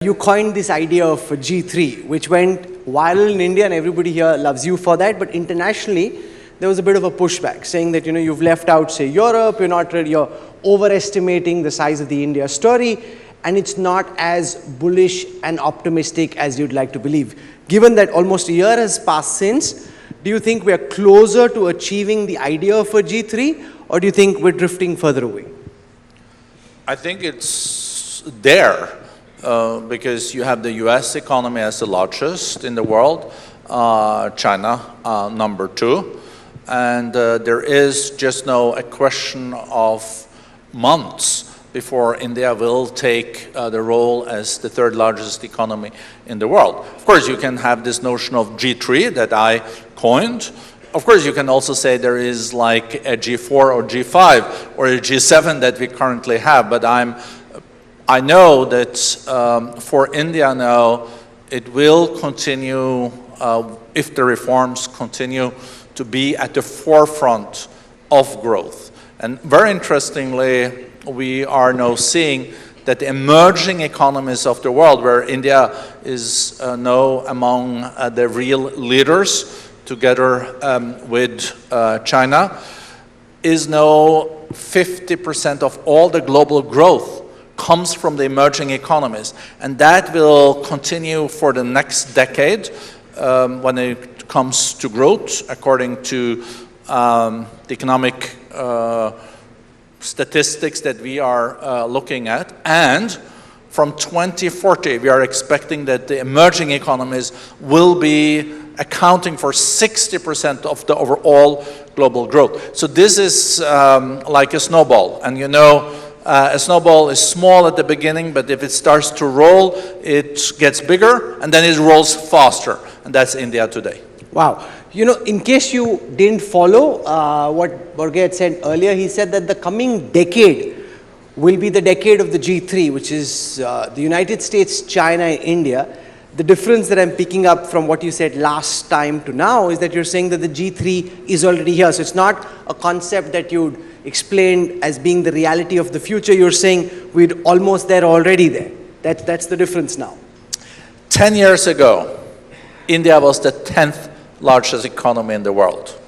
You coined this idea of G3, which went viral in India and everybody here loves you for that. But internationally, there was a bit of a pushback saying that, you've left out, say, Europe, you're overestimating the size of the India story, and it's not as bullish and optimistic as you'd like to believe. Given that almost a year has passed since, do you think we are closer to achieving the idea of a G3, or do you think we're drifting further away? I think it's there. Because you have the US economy as the largest in the world, China number 2, and there is just now a question of months before India will take the role as the third largest economy in the world. Of course, you can have this notion of G3 that I coined. Of course, you can also say there is like a G4 or G5 or a G7 that we currently have, but I know that for India now, it will continue, if the reforms continue, to be at the forefront of growth. And very interestingly, we are now seeing that the emerging economies of the world, where India is now among the real leaders, together with China, is now 50% of all the global growth comes from the emerging economies, and that will continue for the next decade when it comes to growth, according to the economic statistics that we are looking at. And from 2040, we are expecting that the emerging economies will be accounting for 60% of the overall global growth. So this is like a snowball, and a snowball is small at the beginning, but if it starts to roll, it gets bigger, and then it rolls faster. And that's India today. Wow. In case you didn't follow what Borge had said earlier, he said that the coming decade will be the decade of the G3, which is the United States, China, and India. The difference that I'm picking up from what you said last time to now is that you're saying that the G3 is already here. So it's not a concept that you'd explained as being the reality of the future. You're saying we're almost there, already there. That's the difference now. 10 years ago, India was the 10th largest economy in the world.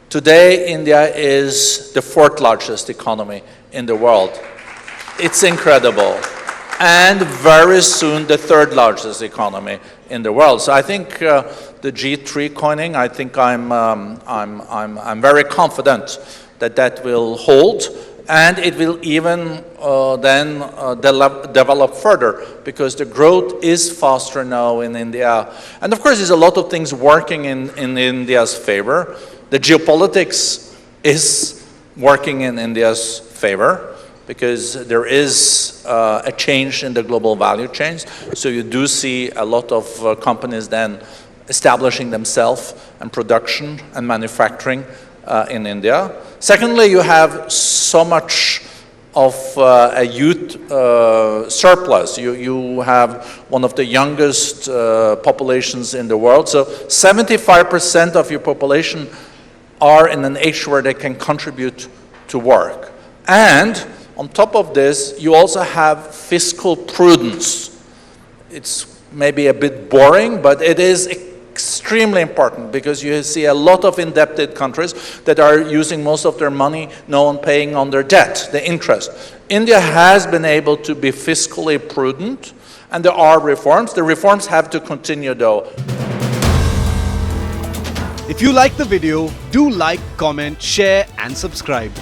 Today, India is the 4th largest economy in the world. It's incredible. And very soon, the 3rd largest economy in the world. So I think the G3 coining, I think I'm very confident that will hold, and it will even then develop further, because the growth is faster now in India. And of course, there's a lot of things working in India's favor. The geopolitics is working in India's favor, because there is a change in the global value chains. So you do see a lot of companies then establishing themselves and production and manufacturing in India. Secondly, you have so much of a youth surplus. You have one of the youngest populations in the world. So 75% of your population are in an age where they can contribute to work. And on top of this, you also have fiscal prudence. It's maybe a bit boring, but it is extremely important, because you see a lot of indebted countries that are using most of their money now on paying on their debt, the interest. India has been able to be fiscally prudent, and there are reforms. The reforms have to continue, though. If you like the video, do like, comment, share, and subscribe.